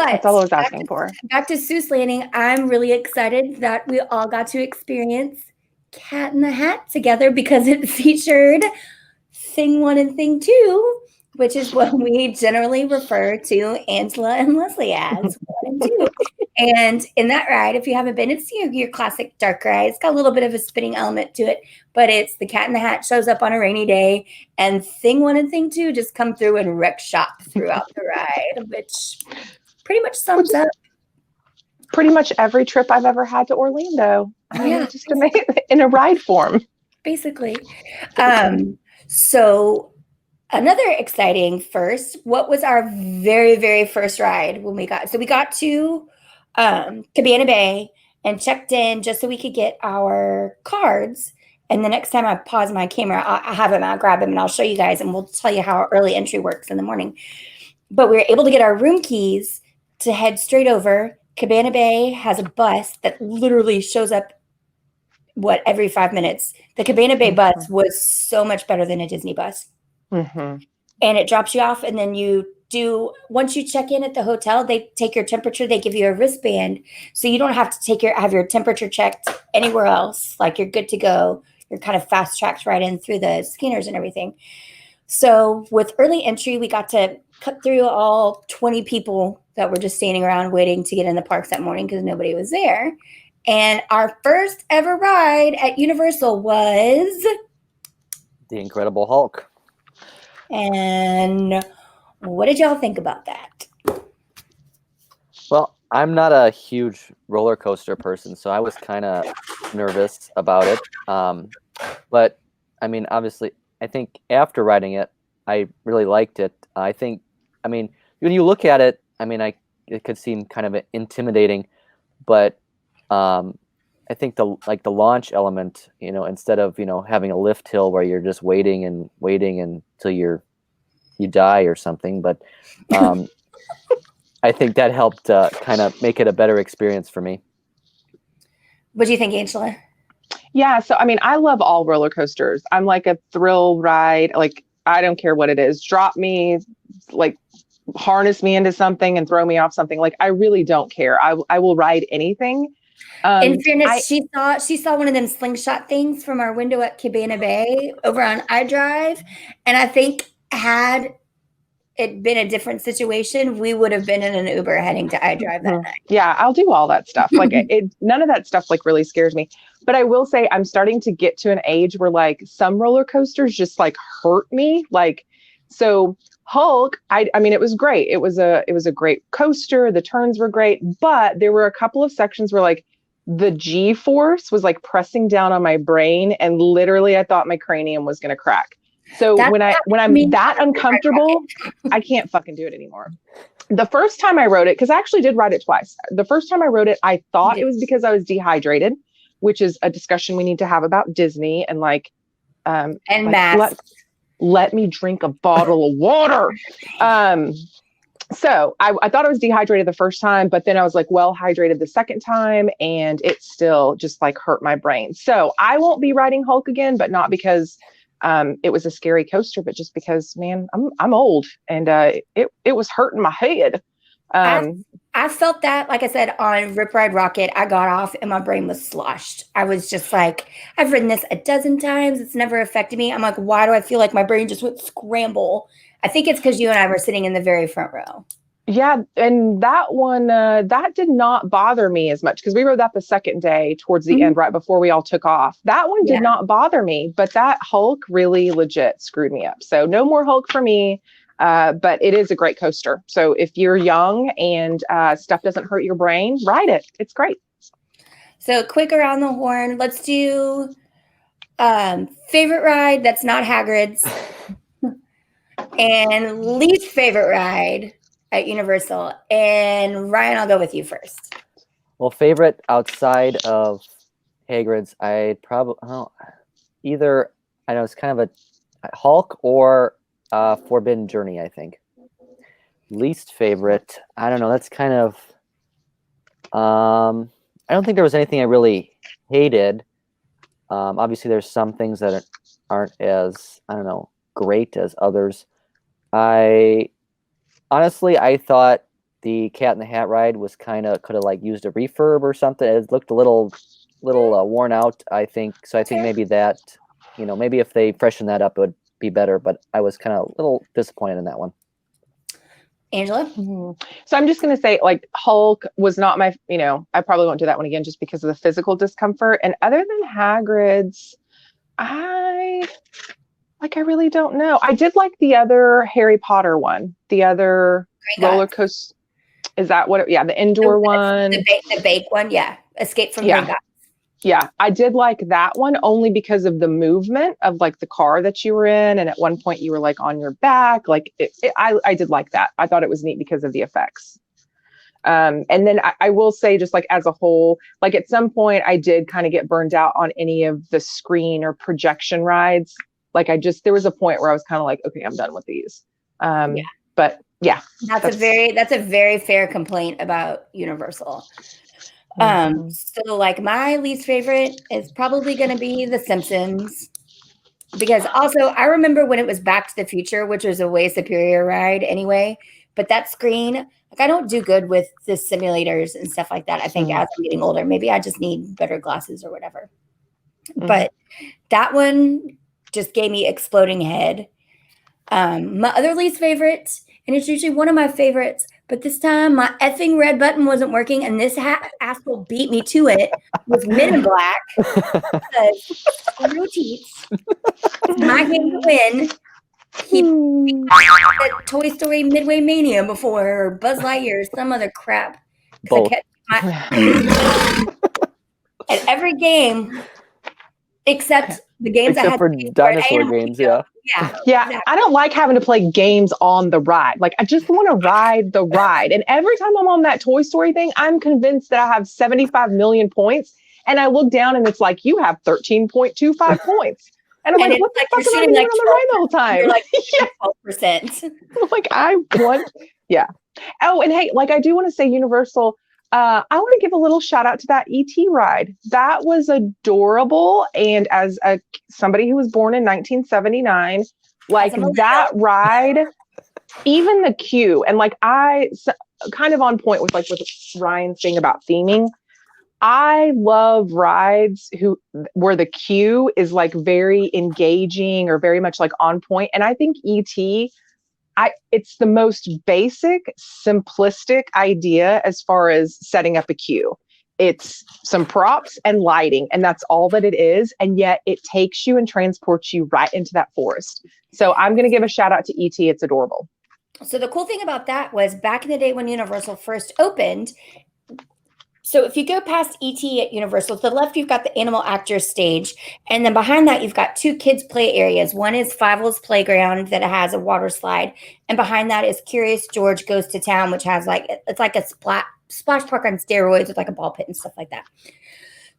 But That's all I was asking for. back to Seuss Landing, I'm really excited that we all got to experience Cat in the Hat together because it featured Thing 1 and Thing 2, which is what we generally refer to Angela and Leslie as 1 and 2. And in that ride, if you haven't been, it's your classic dark ride. It's got a little bit of a spinning element to it, but it's the Cat in the Hat shows up on a rainy day, and Thing 1 and Thing 2 just come through and wreck shop throughout the ride, which pretty much sums up pretty much every trip I've ever had to Orlando. Yeah, just in a ride form. Basically. So another exciting first, what was our very, very first ride when we got to Cabana Bay and checked in just so we could get our cards. And the next time I pause my camera, I have them, I'll grab them and I'll show you guys and we'll tell you how early entry works in the morning. But we were able to get our room keys to head straight over. Cabana Bay has a bus that literally shows up every 5 minutes. The Cabana Bay bus was so much better than a Disney bus. And it drops you off, and then once you check in at the hotel, they take your temperature, they give you a wristband, so you don't have to have your temperature checked anywhere else. Like, you're good to go. You're kind of fast tracked right in through the scanners and everything. So with early entry, we got to cut through all 20 people that were just standing around waiting to get in the parks that morning because nobody was there. And our first ever ride at Universal was The Incredible Hulk. And what did y'all think about that? Well, I'm not a huge roller coaster person, so I was kind of nervous about it. But I mean, obviously, I think after riding it, I really liked it. When you look at it, it could seem kind of intimidating, but I think the launch element, instead of having a lift hill where you're just waiting until you die or something, but I think that helped kind of make it a better experience for me. What do you think, Angela? Yeah, so I love all roller coasters. I'm like a thrill ride. Like, I don't care what it is. Drop me, like, harness me into something and throw me off something. Like, I really don't care. I will ride anything. In fairness, she saw one of them slingshot things from our window at Cabana Bay over on iDrive, and I think had it been a different situation, we would have been in an Uber heading to iDrive that night. Yeah, I'll do all that stuff. Like, none of that stuff like really scares me. But I will say I'm starting to get to an age where like some roller coasters just like hurt me. Like, so Hulk, I mean, it was great. It was a great coaster. The turns were great, but there were a couple of sections where like the G-force was like pressing down on my brain, and literally I thought my cranium was going to crack. So when I'm that uncomfortable, I can't fucking do it anymore. The first time I rode it, because I actually did ride it twice. The first time I rode it, I thought it was because I was dehydrated, which is a discussion we need to have about Disney and like and masks. Let me drink a bottle of water. So I thought I was dehydrated the first time, but then I was like well hydrated the second time, and it still just like hurt my brain. So I won't be riding Hulk again, but not because it was a scary coaster, but just because, man, I'm old, and it was hurting my head. I felt that, like I said, on Rip Ride Rocket, I got off and my brain was sloshed. I was just like, I've ridden this a dozen times. It's never affected me. I'm like, why do I feel like my brain just went scramble? I think it's because you and I were sitting in the very front row. Yeah. And that one, that did not bother me as much because we rode that the second day towards the end, right before we all took off. That one did not bother me, but that Hulk really legit screwed me up. So no more Hulk for me. But it is a great coaster. So if you're young and stuff doesn't hurt your brain, ride it. It's great. So quick around the horn. Let's do favorite ride that's not Hagrid's and least favorite ride at Universal. And Ryan, I'll go with you first. Well, favorite outside of Hagrid's, I'd probably either, I know it's kind of a Hulk or Forbidden Journey, I think. Least favorite, I don't know. That's kind of, I don't think there was anything I really hated. Obviously, there's some things that aren't as, I don't know, great as others. I thought the Cat in the Hat ride was could have like used a refurb or something. It looked a little worn out, I think. So I think maybe that, maybe if they freshen that up, it would be better. But I was kind of a little disappointed in that one. Angela? So I'm just going to say, like, Hulk was not my, I probably won't do that one again just because of the physical discomfort. And other than Hagrid's, I really don't know. I did like the other Harry Potter one, the other roller coaster. Is that what? The indoor one. The bake one, yeah. Escape from Green Gods. Yeah, I did like that one only because of the movement of like the car that you were in. And at one point you were like on your back. Like I did like that. I thought it was neat because of the effects. And then I will say, just like as a whole, like at some point I did kind of get burned out on any of the screen or projection rides. Like there was a point where I was kind of like, okay, I'm done with these. But yeah, that's a very fair complaint about Universal. So like my least favorite is probably going to be The Simpsons, because also I remember when it was Back to the Future, which was a way superior ride anyway, but that screen, like I don't do good with the simulators and stuff like that. I think as I'm getting older, maybe I just need better glasses or whatever. But that one just gave me exploding head. My other least favorite, and it's usually one of my favorites, but this time my effing red button wasn't working, and this asshole beat me to it, was Men in Black. Screw Teets. It's my game to win. He beat the Toy Story Midway Mania before, or Buzz Lightyear, or some other crap. Both. At every game, except the games I had for dinosaur games, Yeah. Exactly. I don't like having to play games on the ride. Like, I just want to ride the ride. And every time I'm on that Toy Story thing, I'm convinced that I have 75 million points. And I look down and it's like, you have 13.25 points. And I'm like, what the fuck am I doing on the ride the whole time? You're like 12%. Like, I want, Oh, and hey, like, I do want to say Universal, I want to give a little shout out to that ET ride. That was adorable. And as somebody who was born in 1979, like that ride, even the queue, and like kind of on point with Ryan's thing about theming. I love rides where the queue is like very engaging or very much like on point. And I think ET, it's the most basic, simplistic idea as far as setting up a queue. It's some props and lighting, and that's all that it is. And yet it takes you and transports you right into that forest. So I'm going to give a shout out to ET. It's adorable. So the cool thing about that was back in the day when Universal first opened, so if you go past ET at Universal, to the left, you've got the animal actors stage. And then behind that, you've got two kids play areas. One is Fievel's Playground that has a water slide. And behind that is Curious George Goes to Town, which has it's like a splash park on steroids with like a ball pit and stuff like that.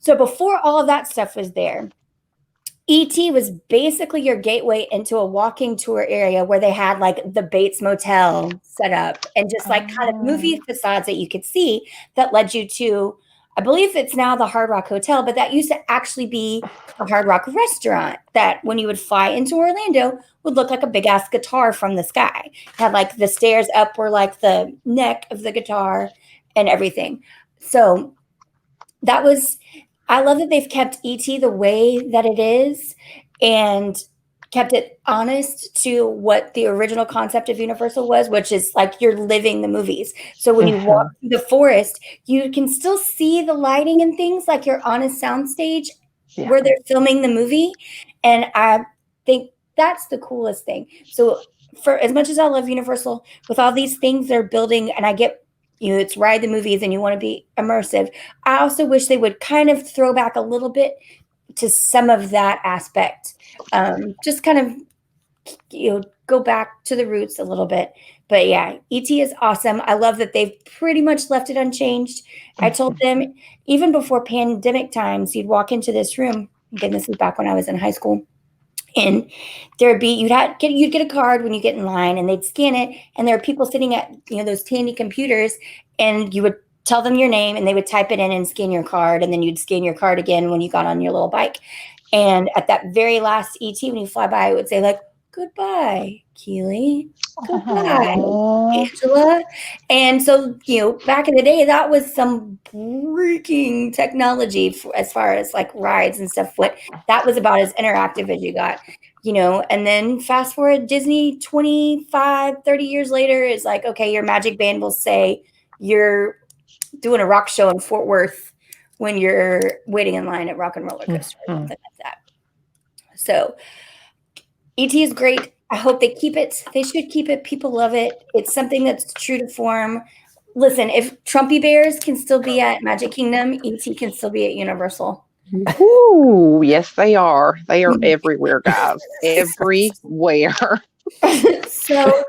So before all of that stuff was there, ET was basically your gateway into a walking tour area where they had like the Bates Motel set up and just like kind of movie facades that you could see that led you to, I believe it's now the Hard Rock Hotel, but that used to actually be a Hard Rock restaurant that when you would fly into Orlando would look like a big ass guitar from the sky. It had like the stairs up were like the neck of the guitar and everything. So that was, I love that they've kept ET the way that it is and kept it honest to what the original concept of Universal was, which is like you're living the movies. So when you walk through the forest, you can still see the lighting and things like you're on a soundstage where they're filming the movie. And I think that's the coolest thing. So for as much as I love Universal, with all these things they're building, and I get it's ride the movies and you want to be immersive. I also wish they would kind of throw back a little bit to some of that aspect. Just kind of, go back to the roots a little bit. But yeah, ET is awesome. I love that they've pretty much left it unchanged. I told them even before pandemic times, you'd walk into this room. Again, this is back when I was in high school. And there'd be you'd get a card when you get in line, and they'd scan it, and there are people sitting at those handy computers, and you would tell them your name, and they would type it in and scan your card, and then you'd scan your card again when you got on your little bike. And at that very last ET, when you fly by, it would say like, Goodbye, Keely. Goodbye, Aw. Angela. And so, back in the day, that was some freaking technology as far as like rides and stuff. That was about as interactive as you got, and then fast forward Disney 25, 30 years later is like, okay, your magic band will say you're doing a rock show in Fort Worth when you're waiting in line at Rock and Roller Coaster or something like that. So ET is great. I hope they keep it. They should keep it. People love it. It's something that's true to form. Listen, if Trumpy Bears can still be at Magic Kingdom, ET can still be at Universal. Ooh, yes, they are. They are everywhere, guys. Everywhere. So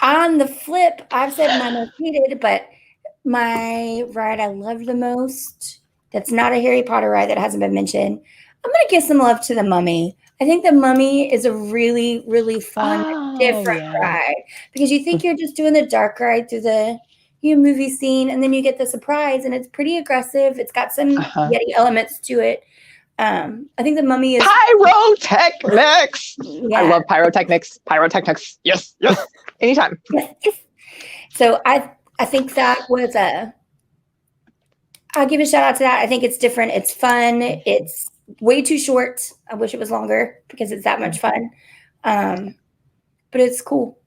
on the flip, I've said my most hated, but my ride I love the most, that's not a Harry Potter ride that hasn't been mentioned, I'm going to give some love to the Mummy. I think the Mummy is a really, really fun, different ride, because you think you're just doing the dark ride through the movie scene, and then you get the surprise, and it's pretty aggressive. It's got some Yeti elements to it. I think the Mummy is pyrotechnics. Yeah. I love pyrotechnics. Pyrotechnics. Yes. Anytime. Yes. So I think that was I'll give a shout out to that. I think it's different. It's fun. It's way too short. I wish it was longer because it's that much fun. But it's cool.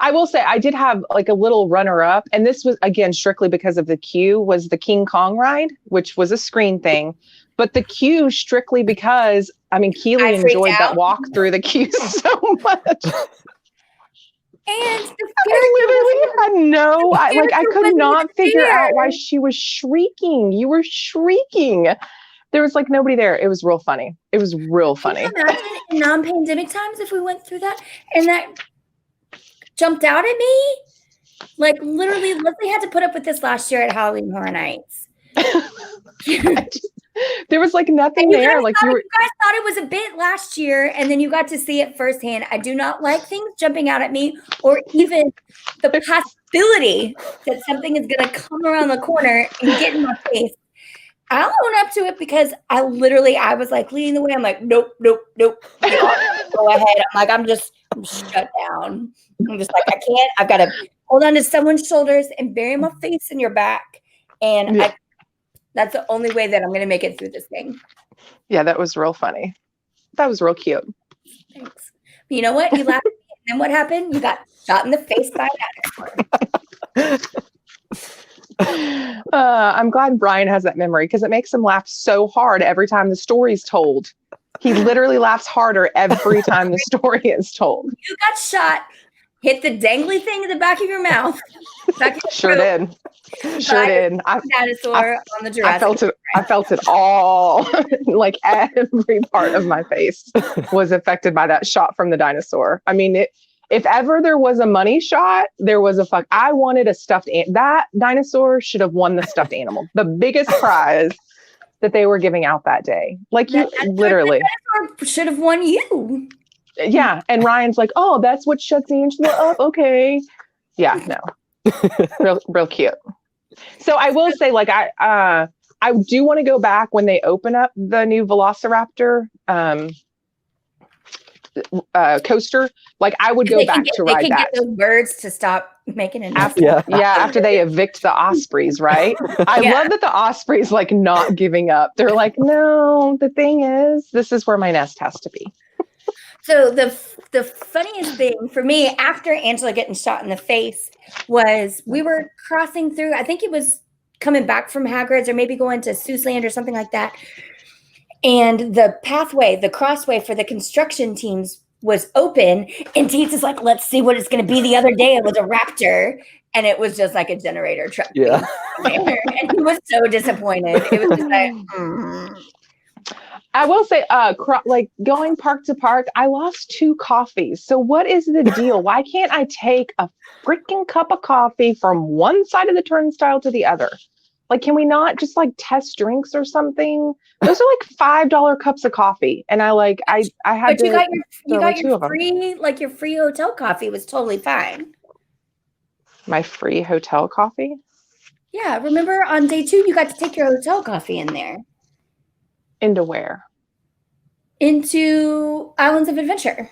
I will say I did have like a little runner up, and this was again strictly because of the queue, was the King Kong ride, which was a screen thing. But the queue strictly because Keely enjoyed that walk through the queue so much. And I literally had I could not figure out why she was shrieking. You were shrieking. There was like nobody there. It was real funny. It was real funny. Can you imagine in non-pandemic times if we went through that and that jumped out at me? Like literally, Leslie had to put up with this last year at Halloween Horror Nights. There was like nothing there. Like you guys thought it was a bit last year, and then you got to see it firsthand. I do not like things jumping out at me, or even the possibility that something is going to come around the corner and get in my face. I'll own up to it because I was like leading the way. I'm like, nope. Go ahead. I'm shut down. I'm just like, I can't. I've got to hold on to someone's shoulders and bury my face in your back. And that's the only way that I'm going to make it through this thing. Yeah, that was real funny. That was real cute. Thanks. But you know what? You laughed at me, and then what happened? You got shot in the face by a dinosaur. I'm glad Brian has that memory because it makes him laugh so hard every time the story's told. He literally laughs harder every time the story is told. You got shot, hit the dangly thing in the back of your mouth. Sure did. Dinosaur on the Jurassic. I felt it all. Like every part of my face was affected by that shot from the dinosaur. If ever there was a money shot, there was I wanted a stuffed that dinosaur should have won the stuffed animal. The biggest prize that they were giving out that day. Like you literally should have won you. Yeah. And Ryan's like, oh, that's what shuts Angela up. Okay. Yeah, no. Real cute. So I will say, I do want to go back when they open up the new Velociraptor coaster. I would go back to ride that. They can get those birds to stop making an after they evict the ospreys, right? I love that the ospreys not giving up. They're like, no, the thing is, this is where my nest has to be. So the funniest thing for me after Angela getting shot in the face was we were crossing through, I think it was coming back from Hagrid's or maybe going to Seuss Land or something like that. And the pathway, the crossway for the construction teams was open. And Teets is like, let's see what it's going to be. The other day it was a raptor. And it was just like a generator truck. Yeah. And he was so disappointed. It was just like, I will say, going park to park, I lost 2 coffees. So what is the deal? Why can't I take a freaking cup of coffee from one side of the turnstile to the other? Can we not just test drinks or something? Those are $5 cups of coffee. And I had to. You got your free, your free hotel coffee was totally fine. My free hotel coffee? Yeah. Remember on day 2, you got to take your hotel coffee in there. Into where? Into Islands of Adventure.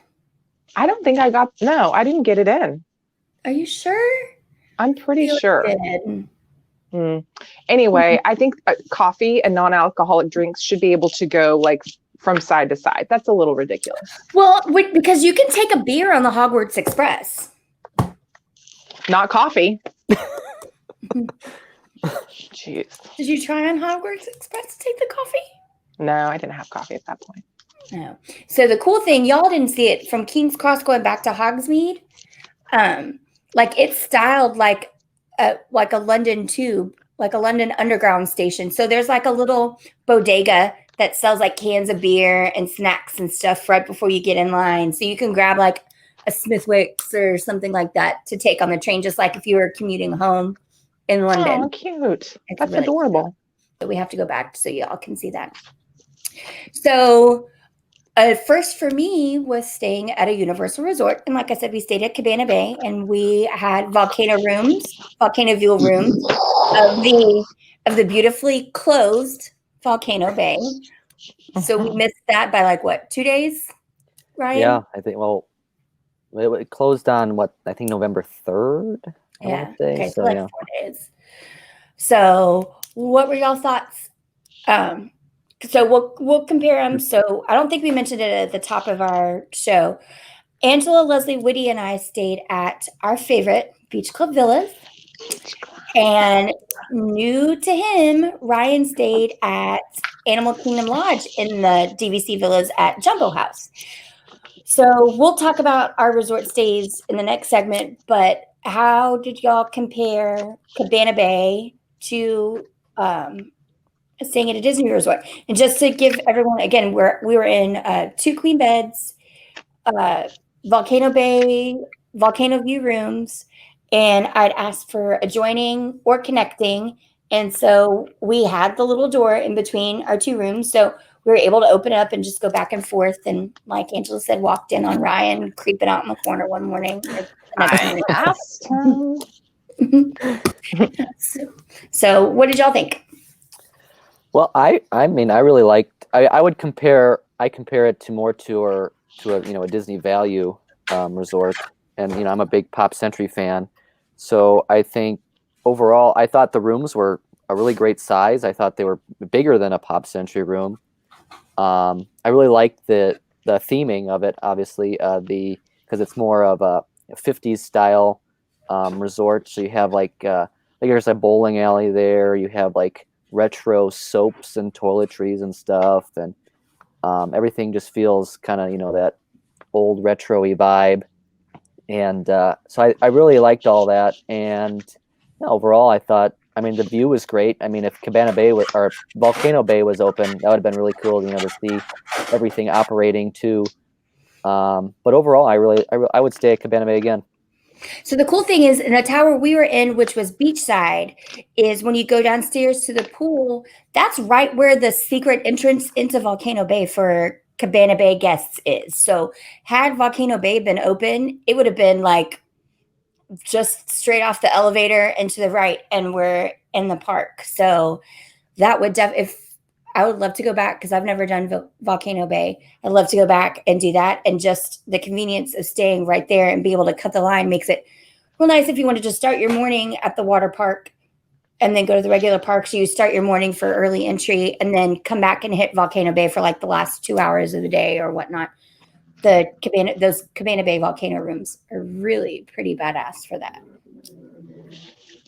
I don't think no, I didn't get it in. Are you sure? I'm pretty sure. Did. Anyway, I think coffee and non-alcoholic drinks should be able to go like from side to side. That's a little ridiculous. Well, because you can take a beer on the Hogwarts Express. Not coffee. Jeez. Did you try on Hogwarts Express to take the coffee? No, I didn't have coffee at that point. No. So the cool thing, y'all didn't see it from King's Cross going back to Hogsmeade. Like it's styled like a London tube, like a London Underground station. So there's like a little bodega that sells like cans of beer and snacks and stuff right before you get in line. So you can grab like a Smithwick's or something like that to take on the train, just like if you were commuting home in London. Oh, cute. It's That's really adorable. Cute. So we have to go back so y'all can see that. So first for me was staying at a Universal Resort. And like I said, we stayed at Cabana Bay and we had volcano view rooms of the beautifully closed Volcano Bay. So we missed that by like what, 2 days, Ryan? Yeah, I think, well, it closed on I think November 3rd. Yeah. Say. Okay, so like 4 days. So what were y'all thoughts? So we'll compare them. So I don't think we mentioned it at the top of our show. Angela, Leslie, Whitty, and I stayed at our favorite Beach Club Villas. And new to him, Ryan stayed at Animal Kingdom Lodge in the DVC Villas at Jumbo House. So we'll talk about our resort stays in the next segment, but how did y'all compare Cabana Bay to staying at a Disney resort? And just to give everyone, again, we were in 2 queen beds, Volcano Bay, Volcano View rooms, and I'd asked for adjoining or connecting. And so we had the little door in between our 2 rooms. So we were able to open it up and just go back and forth. And like Angela said, walked in on Ryan creeping out in the corner one morning. I asked him. So what did y'all think? Well, I mean, I really liked. I would compare it to a Disney Value resort, and I'm a big Pop Century fan, so I think overall I thought the rooms were a really great size. I thought they were bigger than a Pop Century room. I really liked the theming of it, obviously, because it's more of a 50s style resort. So you have like there's a bowling alley there. You have like retro soaps and toiletries and stuff, and everything just feels kind of that old retro-y vibe. And so I really liked all that. And overall, I thought, I mean, the view was great. I mean, if Cabana Bay or Volcano Bay was open, that would have been really cool, to see everything operating too. But overall, I would stay at Cabana Bay again. So the cool thing is, in the tower we were in, which was beachside, is when you go downstairs to the pool, that's right where the secret entrance into Volcano Bay for Cabana Bay guests is. So had Volcano Bay been open, it would have been like just straight off the elevator and to the right, and we're in the park. So that would I would love to go back because I've never done Volcano Bay. I'd love to go back and do that. And just the convenience of staying right there and be able to cut the line makes it real nice if you want to just start your morning at the water park and then go to the regular park. So you start your morning for early entry and then come back and hit Volcano Bay for like the last 2 hours of the day or whatnot. Those Cabana Bay volcano rooms are really pretty badass for that.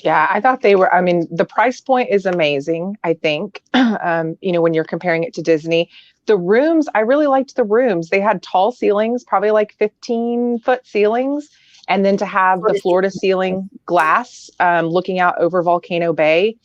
Yeah, I thought they were, I mean, the price point is amazing, I think, when you're comparing it to Disney. The rooms, I really liked the rooms. They had tall ceilings, probably like 15-foot ceilings. And then to have the floor to ceiling glass looking out over Volcano Bay,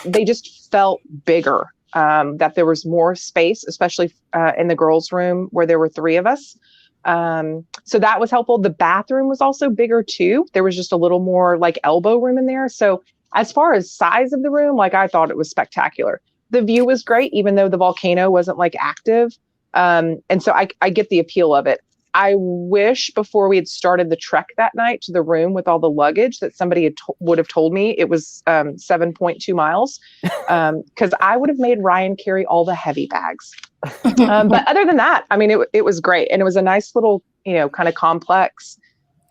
they just felt bigger, that there was more space, especially in the girls' room where there were 3 of us. So that was helpful. The bathroom was also bigger too. There was just a little more like elbow room in there. So as far as size of the room, like I thought it was spectacular. The view was great, even though the volcano wasn't like active. And so I get the appeal of it. I wish before we had started the trek that night to the room with all the luggage that somebody would have told me it was 7.2 miles, because I would have made Ryan carry all the heavy bags. But other than that, I mean, it was great. And it was a nice little kind of complex.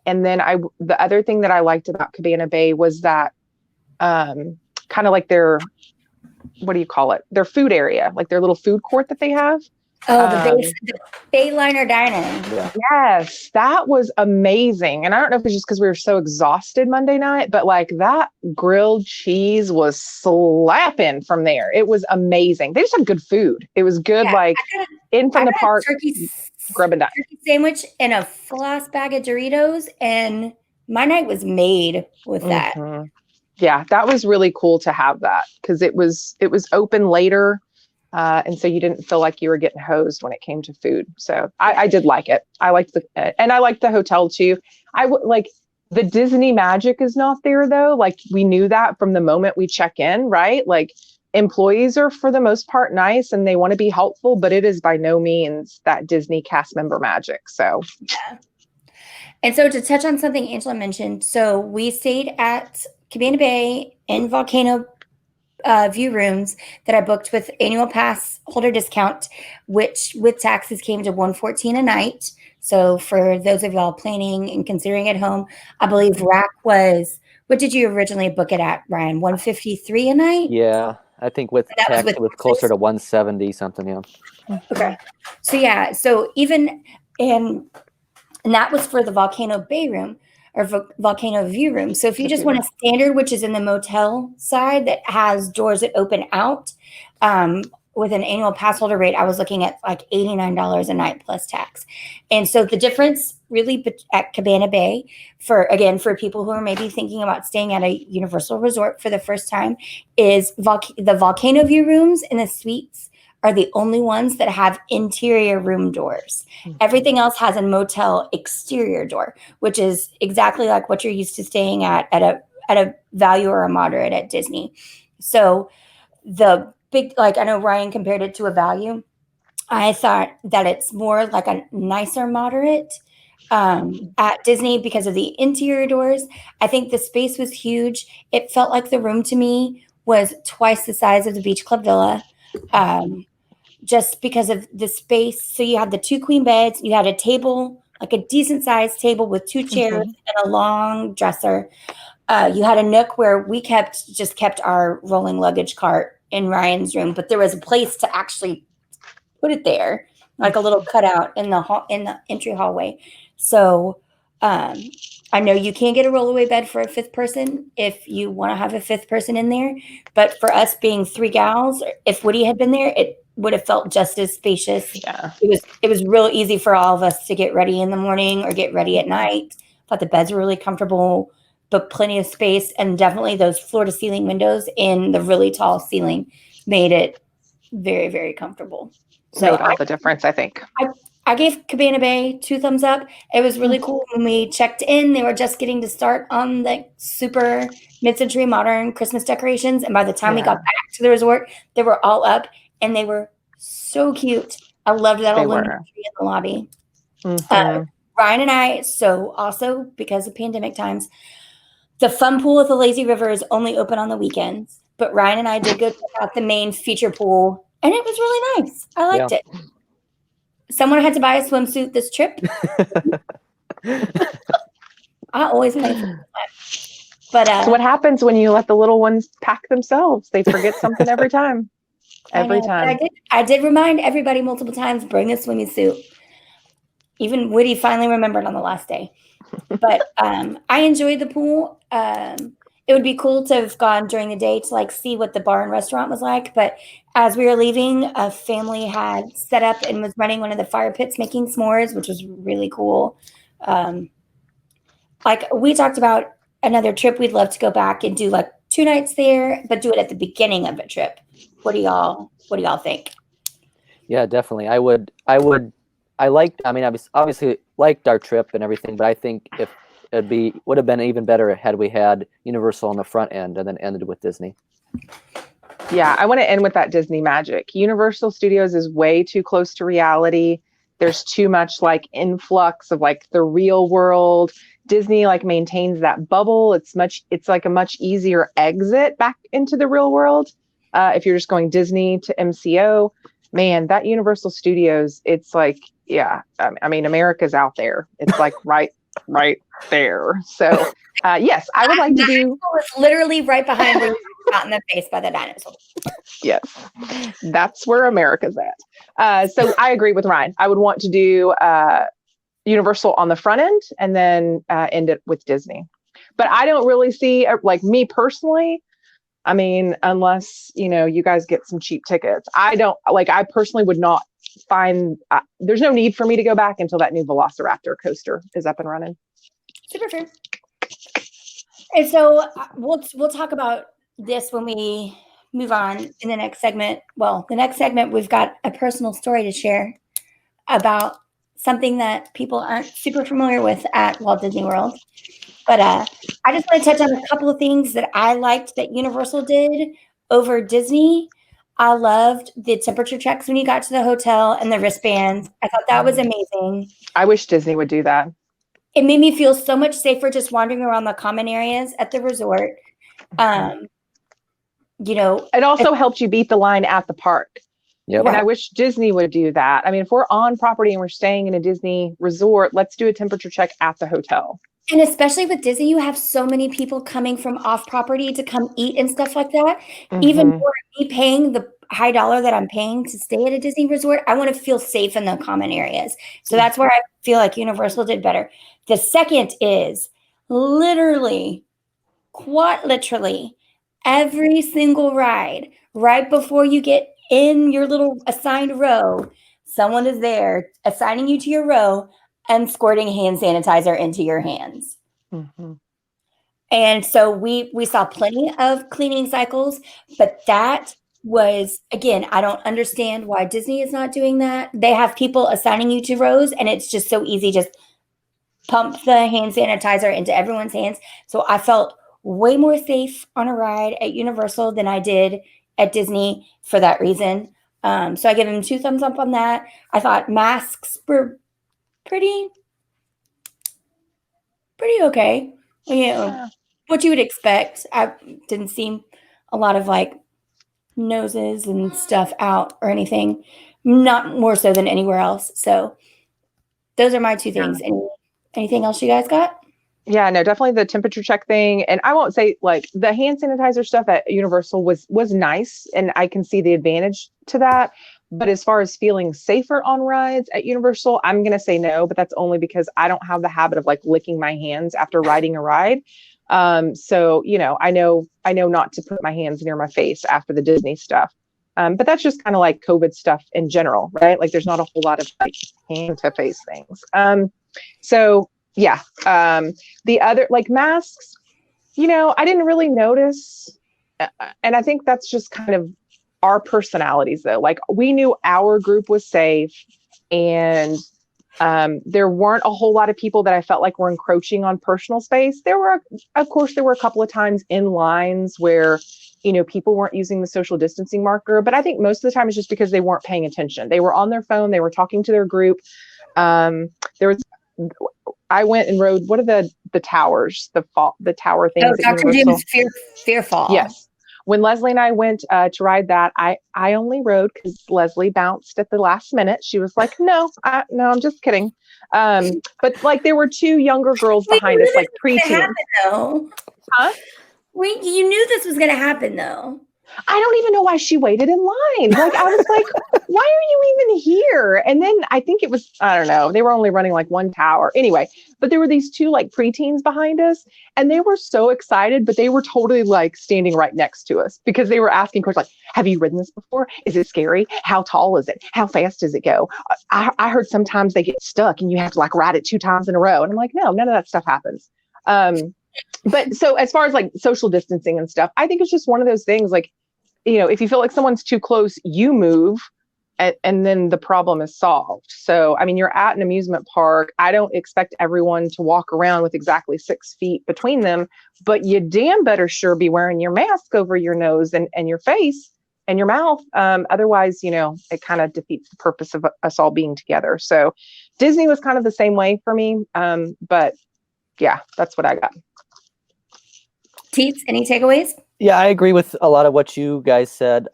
And then the other thing that I liked about Cabana Bay was that kind of like their, what do you call it? Their food area, like their little food court that they have. Oh, the Bayliner Diner. Yeah. Yes, that was amazing. And I don't know if it's just because we were so exhausted Monday night, but like that grilled cheese was slapping from there. It was amazing. They just had good food. It was good, in from the park, grub and dine. Turkey sandwich and a floss bag of Doritos, and my night was made with that. Mm-hmm. Yeah, that was really cool to have that because it was open later. And so you didn't feel like you were getting hosed when it came to food. So I did like it. I liked and I liked the hotel too. The Disney magic is not there though. Like we knew that from the moment we check in, right? Like employees are for the most part nice and they want to be helpful, but it is by no means that Disney cast member magic. So yeah. And so to touch on something Angela mentioned, so we stayed at Cabana Bay in Volcano view rooms that I booked with annual pass holder discount, which with taxes came to $114 a night. So for those of y'all planning and considering at home, I believe rack was, what did you originally book it at, Ryan? $153 a night? Yeah, I think with tax it was closer to 170 something. Yeah. Okay. So yeah, so even and that was for the Volcano Bay room or Volcano View room. So if you just want a standard, which is in the motel side that has doors that open out, with an annual pass holder rate, I was looking at like $89 a night plus tax. And so the difference really at Cabana Bay for people who are maybe thinking about staying at a Universal resort for the first time is the Volcano View rooms and the suites are the only ones that have interior room doors. Mm-hmm. Everything else has a motel exterior door, which is exactly like what you're used to staying at a value or a moderate at Disney. So the big, like I know Ryan compared it to a value. I thought that it's more like a nicer moderate at Disney because of the interior doors. I think the space was huge. It felt like the room to me was twice the size of the Beach Club Villa. Just because of the space. So you had the 2 queen beds, you had a table, like a decent sized table with 2 chairs and a long dresser. You had a nook where we kept our rolling luggage cart in Ryan's room, but there was a place to actually put it there, like a little cutout in the entry hallway. So I know you can't get a rollaway bed for a 5th person if you want to have a 5th person in there, but for us being 3 gals, if Woody had been there, it would have felt just as spacious. Yeah. It was real easy for all of us to get ready in the morning or get ready at night. Thought the beds were really comfortable, but plenty of space, and definitely those floor to ceiling windows in the really tall ceiling made it very, very comfortable. So made all the difference, I think. I gave Cabana Bay 2 thumbs up. It was really cool when we checked in. They were just getting to start on the super mid-century modern Christmas decorations. And by the time we got back to the resort, they were all up and they were so cute. I loved that illumination tree in the lobby. Mm-hmm. Ryan and I, so also because of pandemic times, the fun pool at the Lazy River is only open on the weekends. But Ryan and I did go check out the main feature pool and it was really nice. I liked it. Someone had to buy a swimsuit this trip. I always pay for that. But so what happens when you let the little ones pack themselves? They forget something every time. Every time. I did remind everybody multiple times, bring a swimming suit. Even Woody finally remembered on the last day. But I enjoyed the pool. It would be cool to have gone during the day to like see what the bar and restaurant was like. But as we were leaving, a family had set up and was running one of the fire pits making s'mores, which was really cool. Like we talked about another trip, we'd love to go back and do like 2 nights there, but do it at the beginning of a trip. What do y'all think? Yeah, definitely. I obviously liked our trip and everything, but I think if would have been even better had we had Universal on the front end and then ended with Disney. Yeah, I want to end with that Disney magic. Universal Studios is way too close to reality. There's too much like influx of like the real world. Disney like maintains that bubble. It's like a much easier exit back into the real world. If you're just going Disney to MCO, man, that Universal Studios, it's like yeah, I mean, America's out there. It's like right there. So, yes, I would like to do. It's literally right behind where you got shot in the face by the dinosaur. Yes, that's where America's at. So I agree with Ryan. I would want to do Universal on the front end and then end it with Disney. But I don't really see, like me personally, I mean, unless, you guys get some cheap tickets. I personally would not find, there's no need for me to go back until that new Velociraptor coaster is up and running. Super fair. And so we'll talk about this when we move on in the next segment. Well, the next segment, we've got a personal story to share about something that people aren't super familiar with at Walt Disney World. But I just want to touch on a couple of things that I liked that Universal did over Disney. I loved the temperature checks when you got to the hotel and the wristbands. I thought that was amazing. I wish Disney would do that. It made me feel so much safer just wandering around the common areas at the resort. It also helped you beat the line at the park. Yep. And I wish Disney would do that. I mean, if we're on property and we're staying in a Disney resort, let's do a temperature check at the hotel. And especially with Disney, you have so many people coming from off property to come eat and stuff like that. Mm-hmm. Even more me paying the high dollar that I'm paying to stay at a Disney resort, I want to feel safe in the common areas. So that's where I feel like Universal did better. The second is quite literally, every single ride, right before you get in your little assigned row, someone is there assigning you to your row and squirting hand sanitizer into your hands. Mm-hmm. And so we saw plenty of cleaning cycles, but that was, again, I don't understand why Disney is not doing that. They have people assigning you to rows, and it's just so easy, just pump the hand sanitizer into everyone's hands. So I felt way more safe on a ride at Universal than I did at Disney for that reason. So I give them 2 thumbs up on that. I thought masks were pretty okay. What you would expect. I didn't see a lot of like noses and stuff out or anything, not more so than anywhere else. So those are my 2 things. Anything else you guys got? Yeah, no, definitely the temperature check thing. And I won't say like the hand sanitizer stuff at Universal was nice. And I can see the advantage to that. But as far as feeling safer on rides at Universal, I'm going to say no, but that's only because I don't have the habit of like licking my hands after riding a ride. So, I know not to put my hands near my face after the Disney stuff. But that's just kind of like COVID stuff in general, right? Like there's not a whole lot of like hand to face things. So yeah. The other like masks, I didn't really notice. And I think that's just kind of our personalities though. Like we knew our group was safe and there weren't a whole lot of people that I felt like were encroaching on personal space. There were a couple of times in lines where, people weren't using the social distancing marker, but I think most of the time it's just because they weren't paying attention. They were on their phone. They were talking to their group. I went and rode, what are the towers, the tower things? Oh, Dr. Doom's Fearfall. Yes. When Leslie and I went to ride that, I only rode because Leslie bounced at the last minute. She was like, no, I'm just kidding. But like there were 2 younger girls behind us, like preteens. Huh? You knew this was going to happen though. I don't even know why she waited in line. Like, I was like, why are you even here? And then I think it was, I don't know, they were only running like 1 tower. Anyway, but there were these 2 like preteens behind us and they were so excited, but they were totally like standing right next to us because they were asking questions like, have you ridden this before? Is it scary? How tall is it? How fast does it go? I heard sometimes they get stuck and you have to like ride it 2 times in a row. And I'm like, no, none of that stuff happens. But so as far as like social distancing and stuff, I think it's just one of those things like, if you feel like someone's too close, you move and then the problem is solved. So, I mean, you're at an amusement park. I don't expect everyone to walk around with exactly 6 feet between them, but you damn better sure be wearing your mask over your nose and your face and your mouth. Otherwise, it kind of defeats the purpose of us all being together. So Disney was kind of the same way for me. But yeah, that's what I got. Teets, any takeaways? Yeah, I agree with a lot of what you guys said.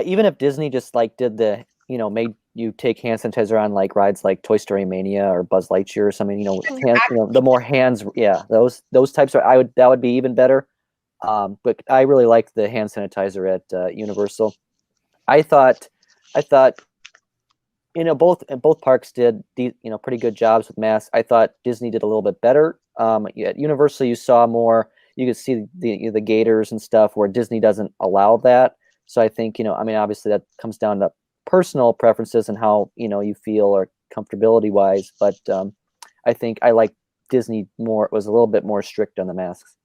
Even if Disney just like did the, made you take hand sanitizer on like rides like Toy Story Mania or Buzz Lightyear or something, the more hands, those types that would be even better. But I really liked the hand sanitizer at Universal. I thought, both parks did pretty good jobs with masks. I thought Disney did a little bit better. At Universal, you saw more. You could see the gators and stuff where Disney doesn't allow that. So I think obviously that comes down to personal preferences and how you feel or comfortability wise. But I think I like Disney more. It was a little bit more strict on the masks.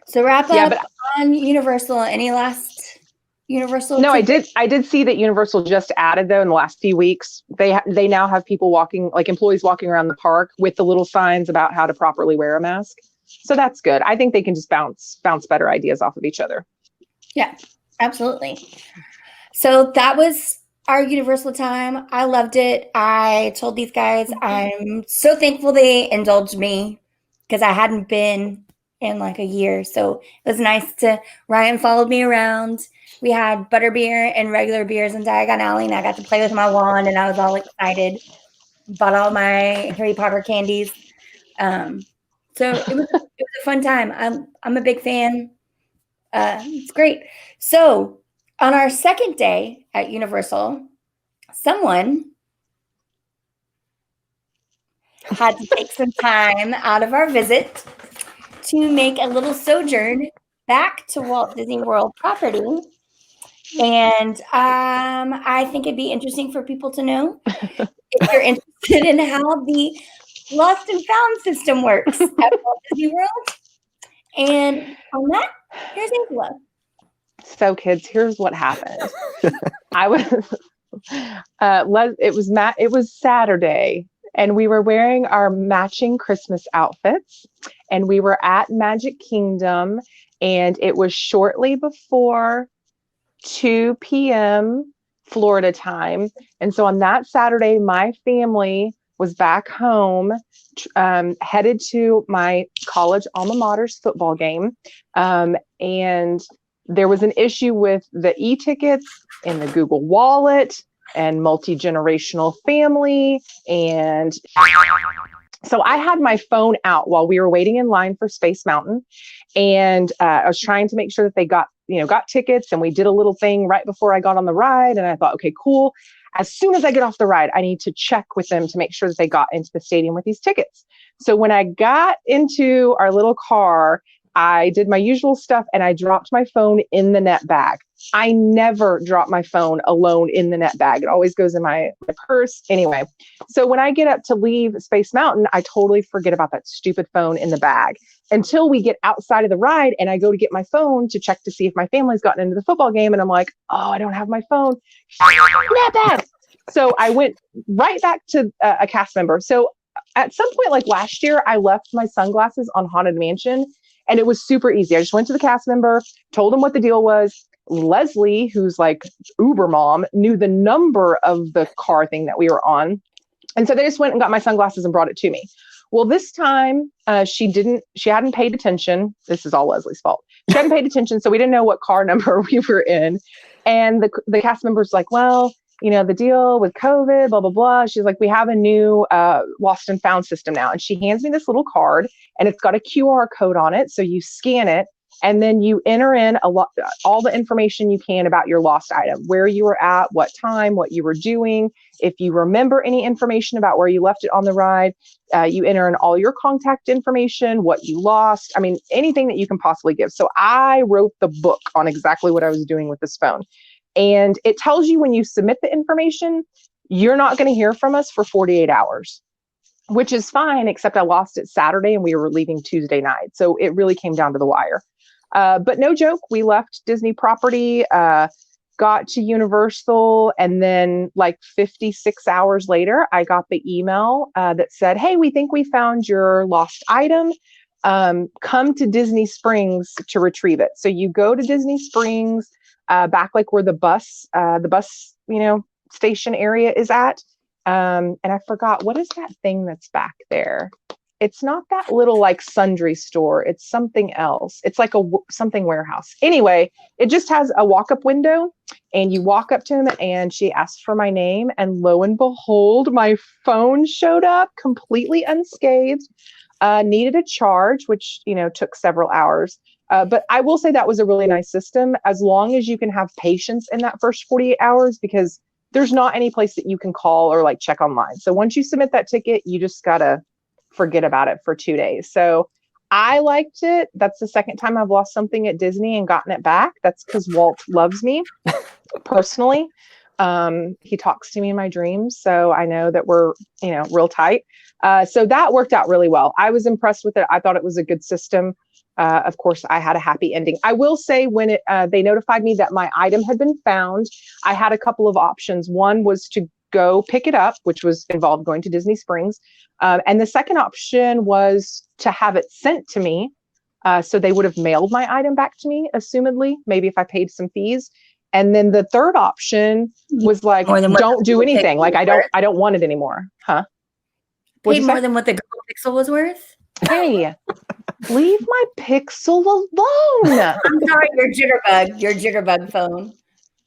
So wrap up on Universal. Any last Universal? No, I did see that Universal just added, though, in the last few weeks, they now have people walking, like employees walking around the park with the little signs about how to properly wear a mask. So that's good. I think they can just bounce better ideas off of each other. Yeah, absolutely. So that was our Universal time. I loved it. I told these guys I'm so thankful they indulged me because I hadn't been in like a year. So it was nice Ryan followed me around. We had butterbeer and regular beers in Diagon Alley, and I got to play with my wand, and I was all excited. Bought all my Harry Potter candies. So it was a fun time. I'm a big fan. It's great. So on our second day at Universal, someone had to take some time out of our visit to make a little sojourn back to Walt Disney World property. And I think it'd be interesting for people to know if you're interested in how the lost and found system works at Walt Disney World. And on that, here's Angela. So kids, here's what happened. It was Saturday, and we were wearing our matching Christmas outfits, and we were at Magic Kingdom, and it was shortly before 2 p.m. Florida time. And so on that Saturday, my family was back home, headed to my college alma mater's football game. And there was an issue with the e-tickets in the Google Wallet and multi-generational family. And so I had my phone out while we were waiting in line for Space Mountain. And I was trying to make sure that they got tickets, and we did a little thing right before I got on the ride. And I thought, okay, cool. As soon as I get off the ride, I need to check with them to make sure that they got into the stadium with these tickets. So when I got into our little car, I did my usual stuff and I dropped my phone in the net bag. I never drop my phone alone in the net bag. It always goes in my purse. Anyway, so when I get up to leave Space Mountain, I totally forget about that stupid phone in the bag until we get outside of the ride, and I go to get my phone to check to see if my family's gotten into the football game. And I'm like, oh, I don't have my phone. Net bag. So I went right back to a cast member. So at some point, like last year, I left my sunglasses on Haunted Mansion. And it was super easy. I just went to the cast member, told him what the deal was. Leslie, who's like Uber mom, knew the number of the car thing that we were on. And so they just went and got my sunglasses and brought it to me. Well, this time she hadn't paid attention. This is all Leslie's fault. She hadn't paid attention. So we didn't know what car number we were in. And the cast member's like, well, the deal with COVID, blah, blah, blah. She's like, we have a new lost and found system now. And she hands me this little card, and it's got a QR code on it. So you scan it, and then you enter in all the information you can about your lost item, where you were at, what time, what you were doing. If you remember any information about where you left it on the ride, you enter in all your contact information, what you lost. I mean, anything that you can possibly give. So I wrote the book on exactly what I was doing with this phone. And it tells you when you submit the information, you're not going to hear from us for 48 hours, which is fine, except I lost it Saturday and we were leaving Tuesday night. So it really came down to the wire. But no joke, we left Disney property, got to Universal, and then like 56 hours later, I got the email that said, hey, we think we found your lost item. Come to Disney Springs to retrieve it. So you go to Disney Springs, back like where the bus station area is at. And I forgot, what is that thing that's back there? It's not that little like sundry store. It's something else. It's like something warehouse. Anyway, it just has a walk-up window, and you walk up to him, and she asked for my name, and lo and behold, my phone showed up completely unscathed. Needed a charge, which took several hours. But I will say that was a really nice system, as long as you can have patience in that first 48 hours, because there's not any place that you can call or like check online. So once you submit that ticket, you just gotta forget about it for 2 days. So I liked it. That's the second time I've lost something at Disney and gotten it back. That's because Walt loves me personally. He talks to me in my dreams, so I know that we're real tight. So that worked out really well. I was impressed with it. I thought it was a good system. Of course, I had a happy ending. I will say, when they notified me that my item had been found, I had a couple of options. One was to go pick it up, which was involved going to Disney Springs. And the second option was to have it sent to me. So they would have mailed my item back to me, assumedly, maybe if I paid some fees. And then the third option was like, don't do anything. Like, I don't want it anymore. Huh? Paid more than what the Google Pixel was worth? Hey, leave my Pixel alone. I'm sorry, your jitterbug phone.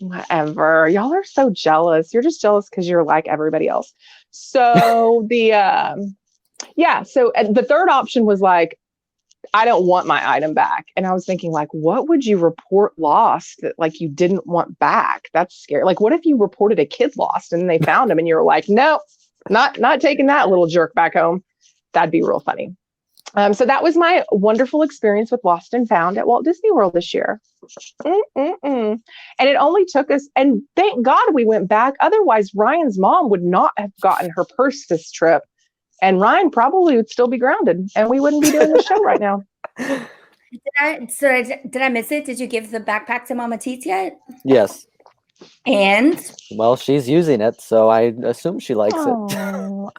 Whatever. Y'all are so jealous. You're just jealous because you're like everybody else. So the third option was like, I don't want my item back. And I was thinking, like, what would you report lost that like you didn't want back? That's scary. Like, what if you reported a kid lost and they found him and you were like, no, not taking that little jerk back home. That'd be real funny. So that was my wonderful experience with Lost and Found at Walt Disney World this year. And it only took us, and thank God we went back. Otherwise, Ryan's mom would not have gotten her purse this trip. And Ryan probably would still be grounded, and we wouldn't be doing the show right now. Did I miss it? Did you give the backpack to Mama Teets yet? Yes. And? Well, she's using it, so I assume she likes it.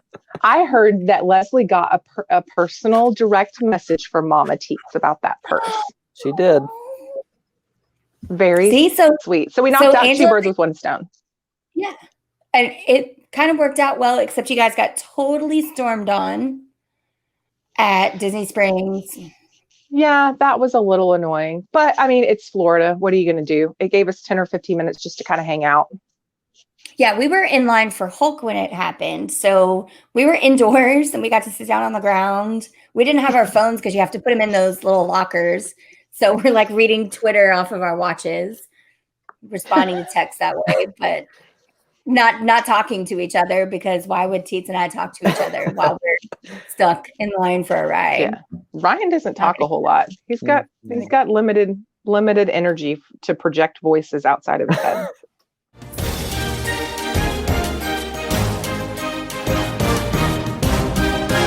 I heard that Leslie got a personal direct message from Mama Teets about that purse. She did. Very sweet. So we knocked out two birds with one stone. Yeah. And it kind of worked out well, except you guys got totally stormed on at Disney Springs. Yeah, that was a little annoying. But I mean, it's Florida. What are you going to do? It gave us 10 or 15 minutes just to kind of hang out. Yeah, we were in line for Hulk when it happened. So we were indoors and we got to sit down on the ground. We didn't have our phones because you have to put them in those little lockers. So we're like reading Twitter off of our watches, responding to texts that way, but not talking to each other, because why would Teets and I talk to each other while we're stuck in line for a ride? Yeah. Ryan doesn't talk a whole lot. He's got limited energy to project voices outside of his head.